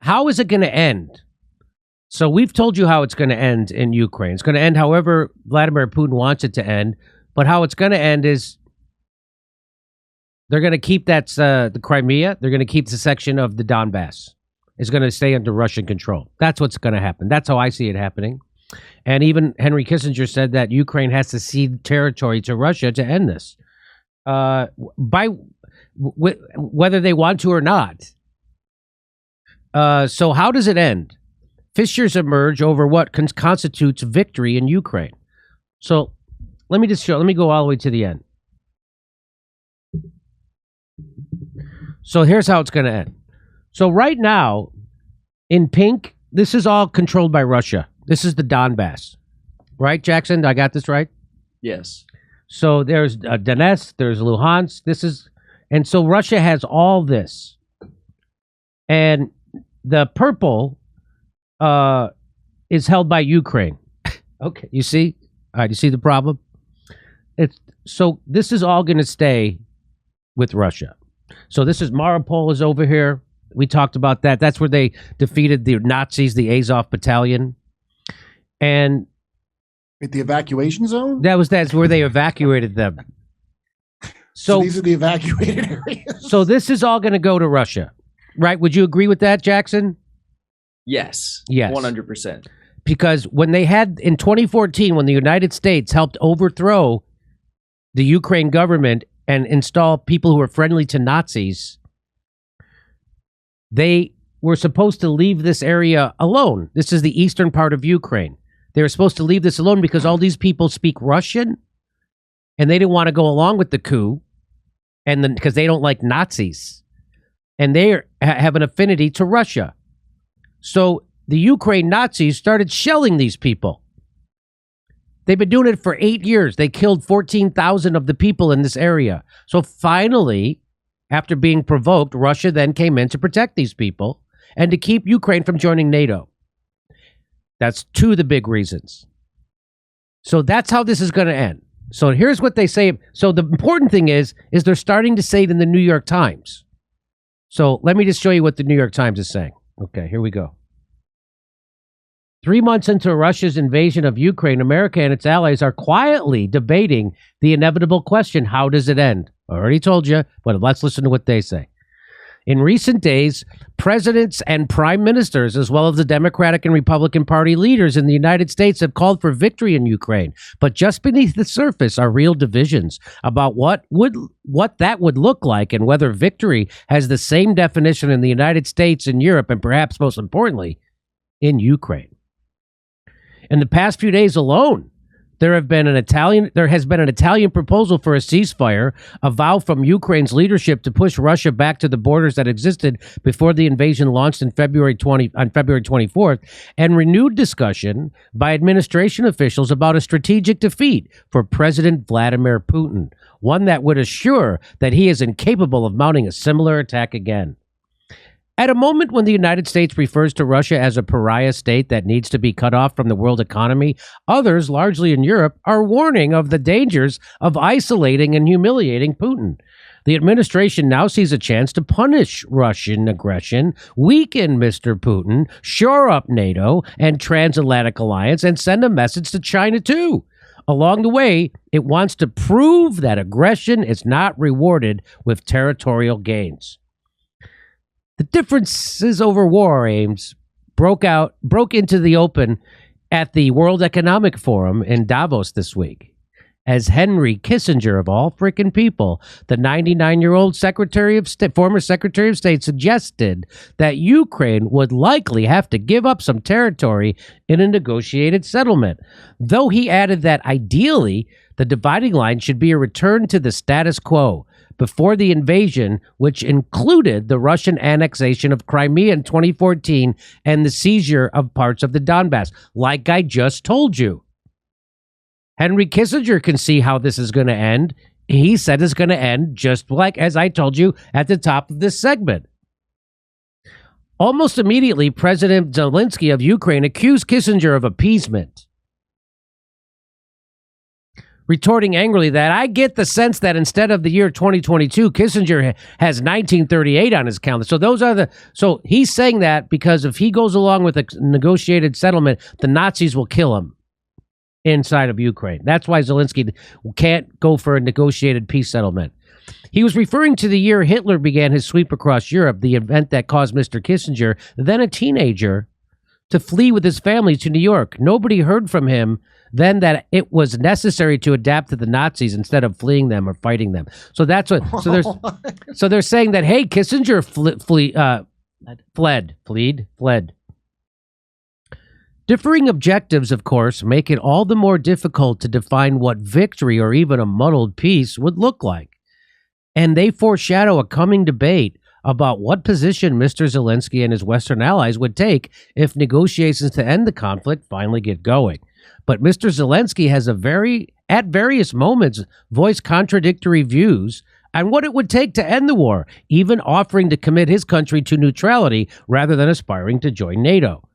how is it going to end? So we've told you how it's going to end in Ukraine. It's going to end however Vladimir Putin wants it to end. But how it's going to end is they're going to keep the Crimea. They're going to keep the section of the Donbass. It's going to stay under Russian control. That's what's going to happen. That's how I see it happening. And even Henry Kissinger said that Ukraine has to cede territory to Russia to end this, whether they want to or not. So how does it end? Fissures emerge over what constitutes victory in Ukraine. So let me go all the way to the end. So here's how it's going to end. So right now, in pink, this is all controlled by Russia. This is the Donbass. Right, Jackson? I got this right? Yes. So there's Donetsk, there's Luhansk. And so Russia has all this. And the purple is held by Ukraine. Okay, you see? All right, you see the problem? So this is all going to stay with Russia. So this is Mariupol is over here. We talked about that. That's where they defeated the Nazis, the Azov Battalion. And at the evacuation zone? That's where they evacuated them. So these are the evacuated areas. So this is all going to go to Russia, right? Would you agree with that, Jackson? Yes. Yes. 100%. Because when they had, in 2014, when the United States helped overthrow the Ukraine government and install people who were friendly to Nazis, they were supposed to leave this area alone. This is the eastern part of Ukraine. They were supposed to leave this alone because all these people speak Russian, and they didn't want to go along with the coup, and then because they don't like Nazis, and they have an affinity to Russia. So the Ukraine Nazis started shelling these people. They've been doing it for 8 years. They killed 14,000 of the people in this area. So finally, after being provoked, Russia then came in to protect these people and to keep Ukraine from joining NATO. That's two of the big reasons. So that's how this is going to end. So here's what they say. So the important thing is they're starting to say it in the New York Times. So let me just show you what the New York Times is saying. Okay, here we go. 3 months into Russia's invasion of Ukraine, America and its allies are quietly debating the inevitable question, how does it end? I already told you, but let's listen to what they say. In recent days, presidents and prime ministers, as well as the Democratic and Republican Party leaders in the United States, have called for victory in Ukraine. But just beneath the surface are real divisions about what that would look like and whether victory has the same definition in the United States and Europe, and perhaps most importantly, in Ukraine. In the past few days alone, there has been an Italian proposal for a ceasefire, a vow from Ukraine's leadership to push Russia back to the borders that existed before the invasion launched on February 24th, and renewed discussion by administration officials about a strategic defeat for President Vladimir Putin, one that would assure that he is incapable of mounting a similar attack again. At a moment when the United States refers to Russia as a pariah state that needs to be cut off from the world economy, others, largely in Europe, are warning of the dangers of isolating and humiliating Putin. The administration now sees a chance to punish Russian aggression, weaken Mr. Putin, shore up NATO and transatlantic alliance, and send a message to China too. Along the way, it wants to prove that aggression is not rewarded with territorial gains. The differences over war aims broke into the open at the World Economic Forum in Davos this week, as Henry Kissinger, of all frickin' people, the 99-year-old former Secretary of State, suggested that Ukraine would likely have to give up some territory in a negotiated settlement, though he added that ideally the dividing line should be a return to the status quo before the invasion, which included the Russian annexation of Crimea in 2014 and the seizure of parts of the Donbass, like I just told you. Henry Kissinger can see how this is going to end. He said it's going to end just like as I told you at the top of this segment. Almost immediately, President Zelensky of Ukraine accused Kissinger of appeasement. retorting angrily that I get the sense that instead of the year 2022, Kissinger has 1938 on his calendar. So he's saying that because if he goes along with a negotiated settlement, the Nazis will kill him inside of Ukraine. That's why Zelensky can't go for a negotiated peace settlement. He was referring to the year Hitler began his sweep across Europe, the event that caused Mr. Kissinger, then a teenager, to flee with his family to New York. Nobody heard from him then that it was necessary to adapt to the Nazis instead of fleeing them or fighting them. So that's what. So they're saying that, hey, Kissinger fled. Differing objectives, of course, make it all the more difficult to define what victory or even a muddled peace would look like. And they foreshadow a coming debate about what position Mr. Zelensky and his Western allies would take if negotiations to end the conflict finally get going. But Mr. Zelensky has at various moments voiced contradictory views on what it would take to end the war, even offering to commit his country to neutrality rather than aspiring to join NATO.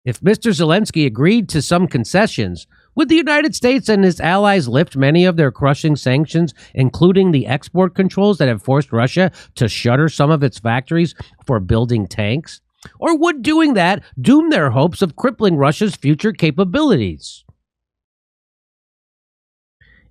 If Mr. Zelensky agreed to some concessions, would the United States and its allies lift many of their crushing sanctions, including the export controls that have forced Russia to shutter some of its factories for building tanks? Or would doing that doom their hopes of crippling Russia's future capabilities?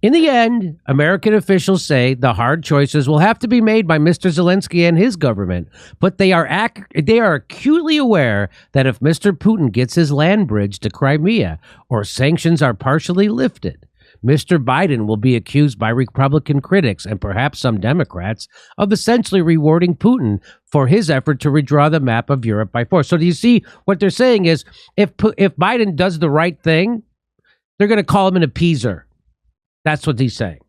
In the end, American officials say the hard choices will have to be made by Mr. Zelensky and his government, but they are acutely aware that if Mr. Putin gets his land bridge to Crimea or sanctions are partially lifted, Mr. Biden will be accused by Republican critics and perhaps some Democrats of essentially rewarding Putin for his effort to redraw the map of Europe by force. So do you see what they're saying is if Biden does the right thing, they're going to call him an appeaser. That's what he's saying.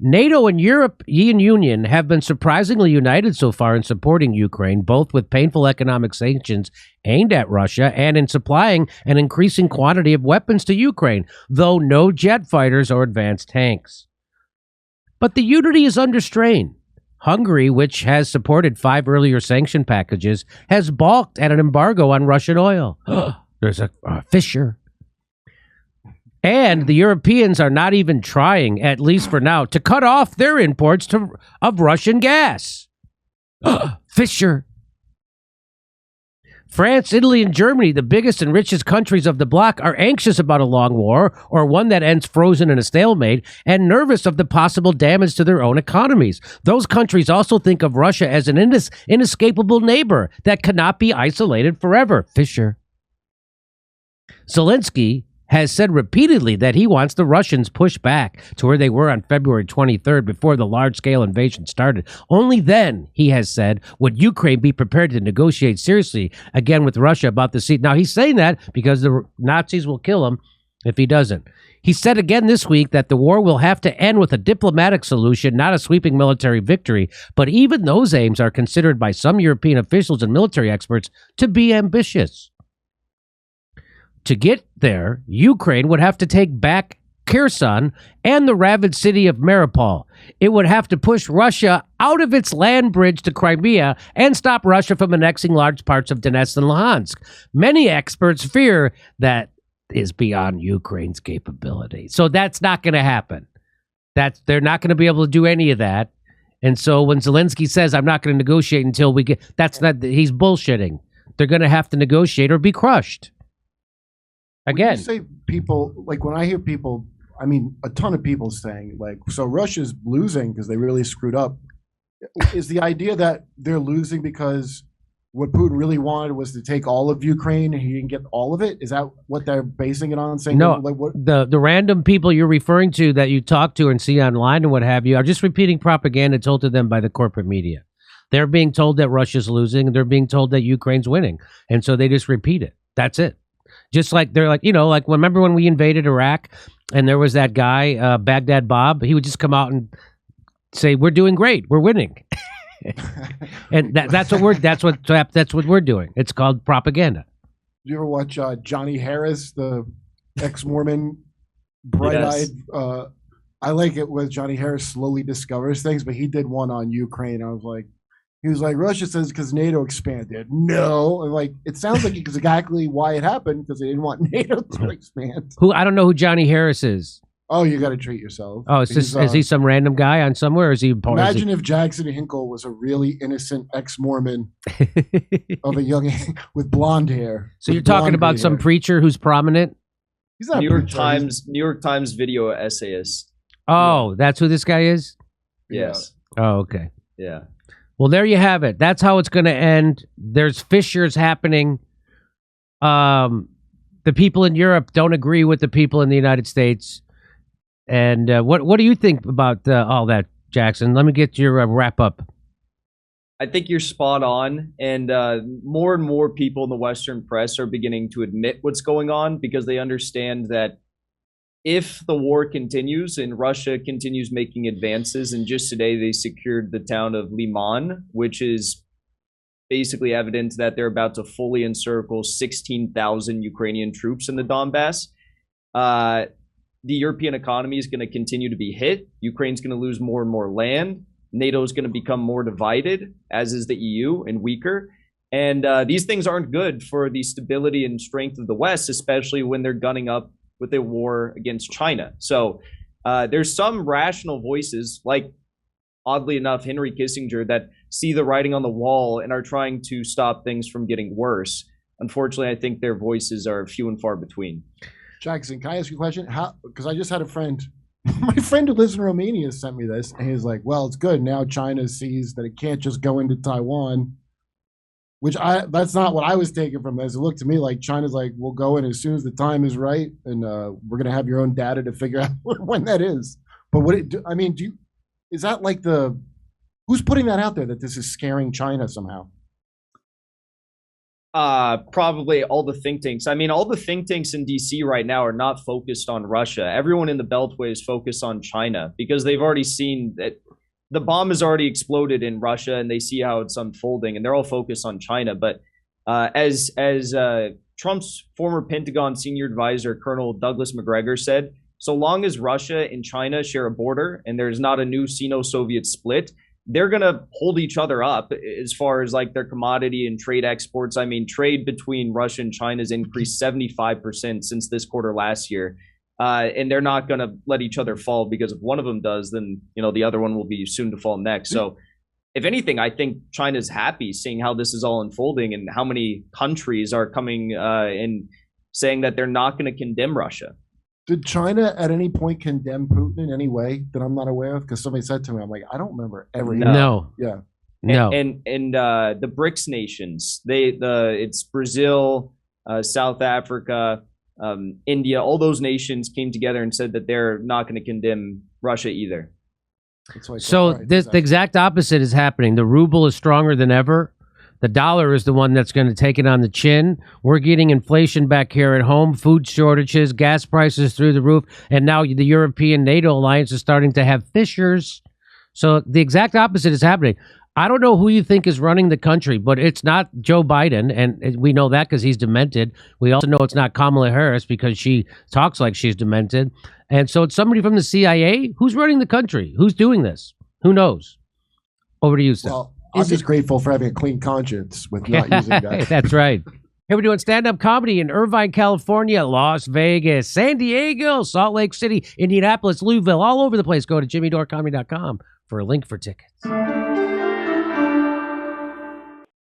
NATO and European Union have been surprisingly united so far in supporting Ukraine, both with painful economic sanctions aimed at Russia and in supplying an increasing quantity of weapons to Ukraine, though no jet fighters or advanced tanks. But the unity is under strain. Hungary, which has supported 5 earlier sanction packages, has balked at an embargo on Russian oil. There's a fissure. And the Europeans are not even trying, at least for now, to cut off their imports of Russian gas. Fissure. France, Italy, and Germany, the biggest and richest countries of the bloc, are anxious about a long war or one that ends frozen in a stalemate and nervous of the possible damage to their own economies. Those countries also think of Russia as an inescapable neighbor that cannot be isolated forever. Fissure. Zelensky has said repeatedly that he wants the Russians pushed back to where they were on February 23rd before the large-scale invasion started. Only then, he has said, would Ukraine be prepared to negotiate seriously again with Russia about the cede. Now, he's saying that because the Nazis will kill him if he doesn't. He said again this week that the war will have to end with a diplomatic solution, not a sweeping military victory. But even those aims are considered by some European officials and military experts to be ambitious. To get there, Ukraine would have to take back Kherson and the ravaged city of Mariupol. It would have to push Russia out of its land bridge to Crimea and stop Russia from annexing large parts of Donetsk and Luhansk. Many experts fear that is beyond Ukraine's capability. So that's not going to happen. They're not going to be able to do any of that. And so when Zelensky says, I'm not going to negotiate until we get, he's bullshitting. They're going to have to negotiate or be crushed. Again, when you say people, like when I hear people, I mean, a ton of people saying, like, so Russia's losing because they really screwed up. Is the idea that they're losing because what Putin really wanted was to take all of Ukraine and he didn't get all of it? Is that what they're basing it on? Saying no, like, what? The random people you're referring to that you talk to and see online and what have you are just repeating propaganda told to them by the corporate media. They're being told that Russia's losing and they're being told that Ukraine's winning. And so they just repeat it. That's it. Just like they're like, you know, like remember when we invaded Iraq and there was that guy, Baghdad Bob, he would just come out and say, we're doing great. We're winning. And that's what we're doing. It's called propaganda. Did you ever watch Johnny Harris, the ex-Mormon, bright-eyed? Yes. I like it when Johnny Harris slowly discovers things, but he did one on Ukraine. I was like, he was like, Russia says because NATO expanded. No. And like, it sounds like it's exactly why it happened, because they didn't want NATO to expand. I don't know who Johnny Harris is. Oh, you got to treat yourself. Oh, is he some random guy on somewhere? Or is he? Imagine if Jackson Hinkle was a really innocent ex-Mormon of a young with blonde hair. So you're talking about some preacher who's prominent? He's not New York Times video essayist. Oh, that's who this guy is? Yes. Oh, okay. Yeah. Well, there you have it. That's how it's going to end. There's fissures happening. The people in Europe don't agree with the people in the United States. And what do you think about all that, Jackson? Let me get your wrap up. I think you're spot on. And more people in the Western press are beginning to admit what's going on because they understand that if the war continues and Russia continues making advances, and just today they secured the town of Liman, which is basically evidence that they're about to fully encircle 16,000 Ukrainian troops in the Donbass. The European economy is going to continue to be hit. Ukraine's going to lose more and more land. NATO is going to become more divided, as is the EU, and weaker. And these things aren't good for the stability and strength of the West, especially when they're gunning up with a war against China. So there's some rational voices, like, oddly enough, Henry Kissinger, that see the writing on the wall and are trying to stop things from getting worse. Unfortunately, I think their voices are few and far between. Jackson, can I ask you a question? How? Because I just had a friend, my friend who lives in Romania sent me this, and he's like, well, it's good. Now China sees that it can't just go into Taiwan, which that's not what I was taking from this. It looked to me like China's like, we'll go in as soon as the time is right, and we're going to have your own data to figure out when that is. But is that like who's putting that out there that this is scaring China somehow? Probably all the think tanks. I mean, all the think tanks in DC right now are not focused on Russia. Everyone in the Beltway is focused on China because they've already seen that the bomb has already exploded in Russia and they see how it's unfolding, and they're all focused on China. But as Trump's former Pentagon senior advisor, Colonel Douglas Macgregor, said, so long as Russia and China share a border and there's not a new Sino-Soviet split, they're going to hold each other up as far as like their commodity and trade exports. I mean, trade between Russia and China has increased 75% since this quarter last year. And they're not going to let each other fall, because if one of them does, then, the other one will be soon to fall next. So if anything, I think China's happy seeing how this is all unfolding and how many countries are coming and saying that they're not going to condemn Russia. Did China at any point condemn Putin in any way that I'm not aware of? Because somebody said to me, I'm like, I don't remember ever. No. Yeah. No. And the BRICS nations, it's Brazil, South Africa, India, all those nations came together and said that they're not going to condemn Russia either. So the exact opposite is happening. The ruble is stronger than ever. The dollar is the one that's going to take it on the chin. We're getting inflation back here at home, food shortages, gas prices through the roof, and now the European NATO alliance is starting to have fissures. So the exact opposite is happening. I don't know who you think is running the country, but it's not Joe Biden, and we know that because he's demented. We also know it's not Kamala Harris because she talks like she's demented. And so it's somebody from the CIA. Who's running the country? Who's doing this? Who knows? Over to you, Steph. Well, I'm just grateful for having a clean conscience with not using that. That's right. Here we're doing stand-up comedy in Irvine, California, Las Vegas, San Diego, Salt Lake City, Indianapolis, Louisville, all over the place. Go to jimmydorecomedy.com for a link for tickets.